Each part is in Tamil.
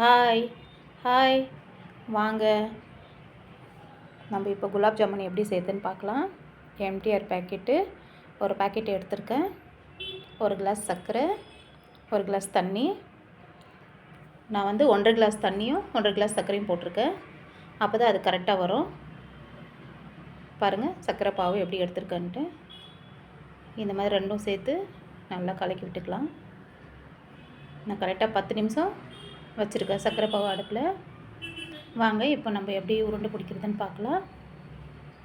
ஹாய் ஹாய் வாங்க. நம்ம இப்போ குலாப் ஜாமுன் எப்படி செய்யுதுன்னு பார்க்கலாம். எம்டிஆர் பேக்கெட்டு ஒரு பேக்கெட் எடுத்திருக்கேன். ஒரு கிளாஸ் சர்க்கரை, ஒரு கிளாஸ் தண்ணி. நான் வந்து 1.5 கிளாஸ் தண்ணியும் 1.5 கிளாஸ் சர்க்கரையும் போட்டிருக்கேன். அப்போ தான் அது கரெக்டாக வரும். பாருங்கள் சர்க்கரை பாவு எப்படி எடுத்துருக்கேன்ட்டு. இந்த மாதிரி ரெண்டும் சேர்த்து நல்லா கலக்கி விட்டுக்கலாம். நான் கரெக்டாக 10 நிமிஷம் வச்சுருக்கேன் சர்க்கரை பாவு அடுப்பில். வாங்க இப்போ நம்ம எப்படி உருண்டை பிடிக்கிறதுன்னு பார்க்கலாம்.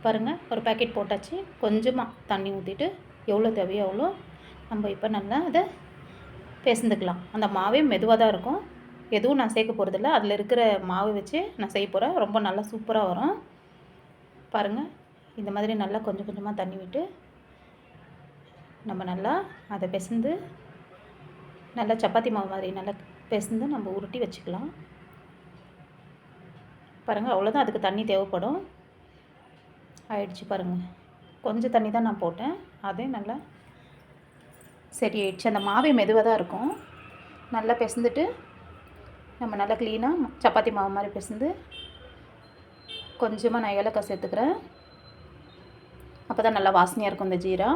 பாருங்கள் ஒரு பேக்கெட் போட்டாச்சு. கொஞ்சமாக தண்ணி ஊற்றிட்டு எவ்வளோ தேவையோ அவ்வளோ நம்ம இப்போ நல்லா அதை பிசைந்துக்கலாம். அந்த மாவே மெதுவாக தான் இருக்கும், எதுவும் நான் சேர்க்க போகிறதில்ல. அதில் இருக்கிற மாவு வச்சு நான் செய்ய போகிறேன். ரொம்ப நல்லா சூப்பராக வரும். பாருங்கள் இந்த மாதிரி நல்லா கொஞ்சம் கொஞ்சமாக தண்ணி விட்டு நம்ம நல்லா அதை பிசைந்து நல்லா சப்பாத்தி மாவு மாதிரி நல்லா பிசைந்து நம்ம உருட்டி வச்சுக்கலாம். பாருங்கள் அவ்வளோதான், அதுக்கு தண்ணி தேவைப்படும். ஆயிடுச்சு பாருங்கள், கொஞ்சம் தண்ணி தான் நான் போட்டேன், அதே நல்லா சரி ஆயிடுச்சு. அந்த மாவே மெதுவாக தான் இருக்கும். நல்லா பிசைந்துட்டு நம்ம நல்லா க்ளீனாக சப்பாத்தி மாவு மாதிரி பிசைந்து கொஞ்சமாக நான் ஏலக்காய் சேர்த்துக்கிறேன். அப்போ தான் நல்லா வாசனையாக இருக்கும் இந்த ஜீரா.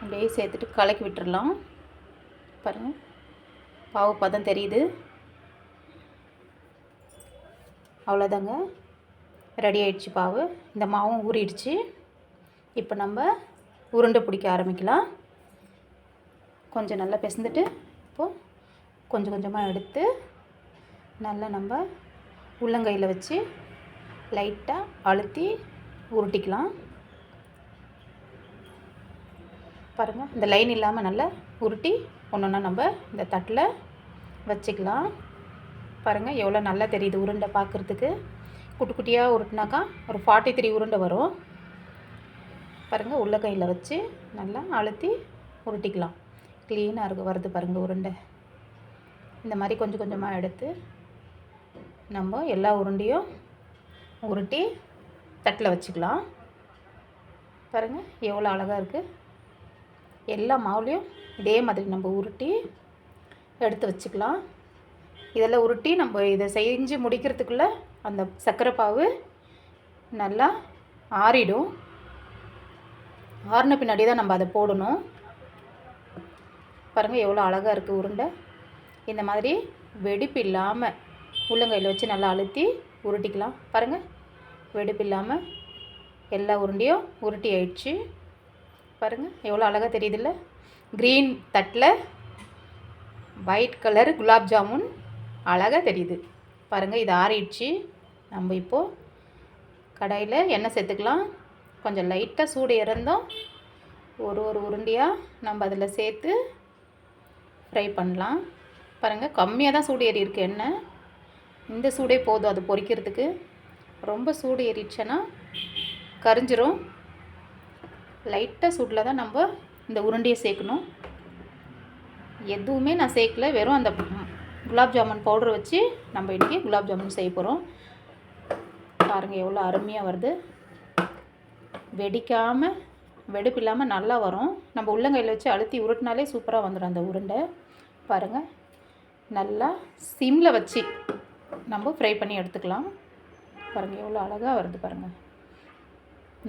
அப்படியே சேர்த்துட்டு கலக்கி விட்டுடலாம். பாருங்கள் பாவு பதம் தெரியுது. அவ்வளோதாங்க, ரெடி ஆயிடுச்சு பாவு. இந்த மாவும் ஊறிடுச்சு. இப்போ நம்ம உருண்டை பிடிக்க ஆரம்பிக்கலாம். கொஞ்சம் நல்லா பிசைந்துட்டு இப்போது கொஞ்சம் கொஞ்சமாக எடுத்து நல்லா நம்ம உள்ளங்கையில் வச்சு லைட்டாக அழுத்தி உருட்டிக்கலாம். பாருங்கள் இந்த லைன் இல்லாமல் நல்லா உருட்டி ஒன்று ஒன்றா நம்ம இந்த தட்டில் வச்சுக்கலாம். பாருங்கள் எவ்வளோ நல்லா தெரியுது உருண்டை பார்க்குறதுக்கு. குட்டி குட்டியாக உருட்டினாக்கா ஒரு 43 உருண்டை வரும். பாருங்கள் உள்ள கையில் வச்சு நல்லா அழுத்தி உருட்டிக்கலாம். க்ளீனாக இருக்குது வருது பாருங்கள் உருண்டை. இந்த மாதிரி கொஞ்சம் கொஞ்சமாக எடுத்து நம்ம எல்லா உருண்டையும் உருட்டி தட்டில் வச்சுக்கலாம். பாருங்கள் எவ்வளோ அழகாக இருக்குது. எல்லா மாவுலேயும் இதே மாதிரி நம்ம உருட்டி எடுத்து வச்சுக்கலாம். இதெல்லாம் உருட்டி நம்ம இதை செஞ்சு முடிக்கிறதுக்குள்ளே அந்த சர்க்கரை பாவு நல்லா ஆறிடும். ஆறின பின்னாடி தான் நம்ம அதை போடணும். பாருங்கள் எவ்வளோ அழகாக இருக்குது உருண்டை. இந்த மாதிரி வெடிப்பு இல்லாமல் உள்ளங்கையில் வச்சு நல்லா அழுத்தி உருட்டிக்கலாம். பாருங்கள் வெடிப்பு இல்லாமல் எல்லா உருண்டையும் உருட்டி ஆயிடுச்சு. பாருங்கள் எவ்வளோ அழகாக தெரியுதுல்ல. க்ரீன் தட்டில் ஒயிட் கலர் குலாப் ஜாமுன் அழகாக தெரியுது. பாருங்கள் இது ஆறிடுச்சு. நம்ம இப்போது கடாயில் எண்ணெய் சேர்த்துக்கலாம். கொஞ்சம் லைட்டாக சூடு இறந்தோம் ஒரு உருண்டையாக நம்ம அதில் சேர்த்து ஃப்ரை பண்ணலாம். பாருங்கள் கம்மியாக தான் சூடு ஏறி இருக்குது எண்ணெய். இந்த சூடே போதும் அது பொரிக்கிறதுக்கு. ரொம்ப சூடு ஏறிடுச்சுன்னா கரிஞ்சிரும். லைட்டாக சூடில் தான் நம்ம இந்த உருண்டையை சேர்க்கணும். எதுவுமே நான் சேர்க்கல, வெறும் அந்த குலாப் ஜாமுன் பவுடர் வச்சு நம்ம இன்றைக்கி குலாப் ஜாமுன் செய்ய போகிறோம். பாருங்கள் எவ்வளோ அருமையாக வருது. வெடிக்காமல் வெடிப்பு இல்லாமல் நல்லா வரும். நம்ம உள்ளங்கையில் வச்சு அழுத்தி உருட்டினாலே சூப்பராக வந்துடும் அந்த உருண்டை. பாருங்கள் நல்லா சிம்மில் வச்சு நம்ம ஃப்ரை பண்ணி எடுத்துக்கலாம். பாருங்கள் எவ்வளோ அழகாக வருது பாருங்கள்.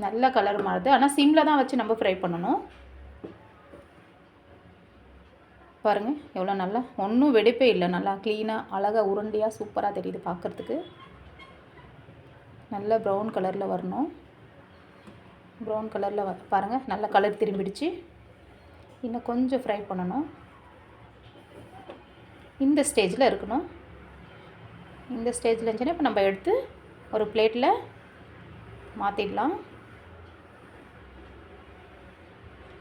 நல்ல கலர் மாறுது, ஆனால் சிம்மில் தான் வச்சு நம்ம ஃப்ரை பண்ணணும். பாருங்கள் எவ்வளோ நல்லா, ஒன்றும் வெடிப்பே இல்லை. நல்லா க்ளீனாக அழகாக உருண்டையாக சூப்பராக தெரியுது பார்க்குறதுக்கு. நல்ல ப்ரௌன் கலரில் வரணும். ப்ரௌன் கலரில் பாருங்கள் நல்லா கலர் திரும்பிடுச்சு. இன்னும் கொஞ்சம் ஃப்ரை பண்ணணும். இந்த ஸ்டேஜில் இருக்கணும். இந்த ஸ்டேஜில் இருந்துச்சுன்னா இப்போ நம்ம எடுத்து ஒரு பிளேட்டில் மாற்றிடலாம்.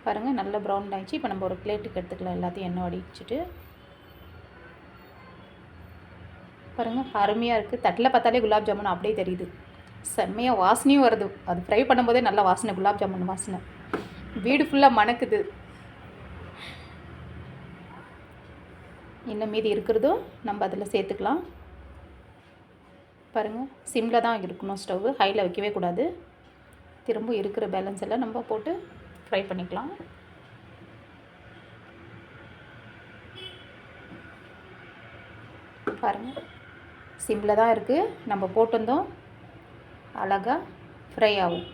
பாருங்கள் நல்ல ப்ரௌன் ஆகிடுச்சு. இப்போ நம்ம ஒரு பிளேட்டுக்கு எடுத்துக்கலாம். எல்லாத்தையும் எண்ணெய் வடிச்சிட்டு பாருங்கள் அருமையாக இருக்குது. தட்டில் பார்த்தாலே குலாப் ஜாமுன் அப்படியே தெரியுது. செம்மையாக வாசனையும் வருது. அது ஃப்ரை பண்ணும்போதே நல்ல வாசனை, குலாப் ஜாமுன் வாசனை வீடு ஃபுல்லாக மணக்குது. இன்னும் மீதி இருக்கிறதும் நம்ம அதில் சேர்த்துக்கலாம். பாருங்கள் சிம்மில் தான் இருக்கணும், ஸ்டவ் ஹையில் வைக்கவே கூடாது. திரும்ப இருக்கிற பேலன்ஸ் எல்லாம் நம்ம போட்டு ஃப்ரை பண்ணிக்கலாம். பாருங்கள், சிம்மில் தான் இருக்குது. நம்ம போட்டிருந்தோம், அழகாக ஃப்ரை ஆகும்.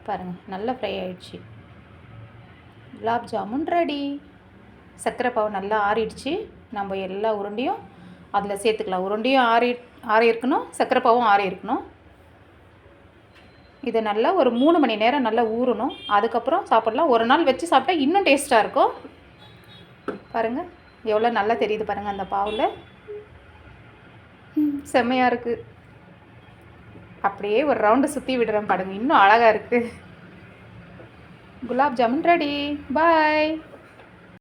பாருங்கள், நல்லா ஃப்ரை ஆகிடுச்சு. குலாப் ஜாமுன் ரெடி. சர்க்கரை பாவு நல்லா ஆறிடுச்சு. நம்ம எல்லா உருண்டையும் அதில் சேர்த்துக்கலாம். உருண்டையும் ஆறி இருக்கணும், சர்க்கரை பாவும் ஆறி இருக்கணும். இதை நல்லா ஒரு 3 மணி நேரம் நல்லா ஊறணும். அதுக்கப்புறம் சாப்பிட்லாம். ஒரு நாள் வச்சு சாப்பிட்டா இன்னும் டேஸ்ட்டாக இருக்கும். பாருங்கள், எவ்வளோ நல்லா தெரியுது பாருங்கள் அந்த பாவில். செம்மையாக இருக்குது. அப்படியே ஒரு ரவுண்டு சுற்றி விடுறேன் பாருங்கள், இன்னும் அழகாக இருக்குது. குலாப் ஜாமுன் ரெடி. பாய்.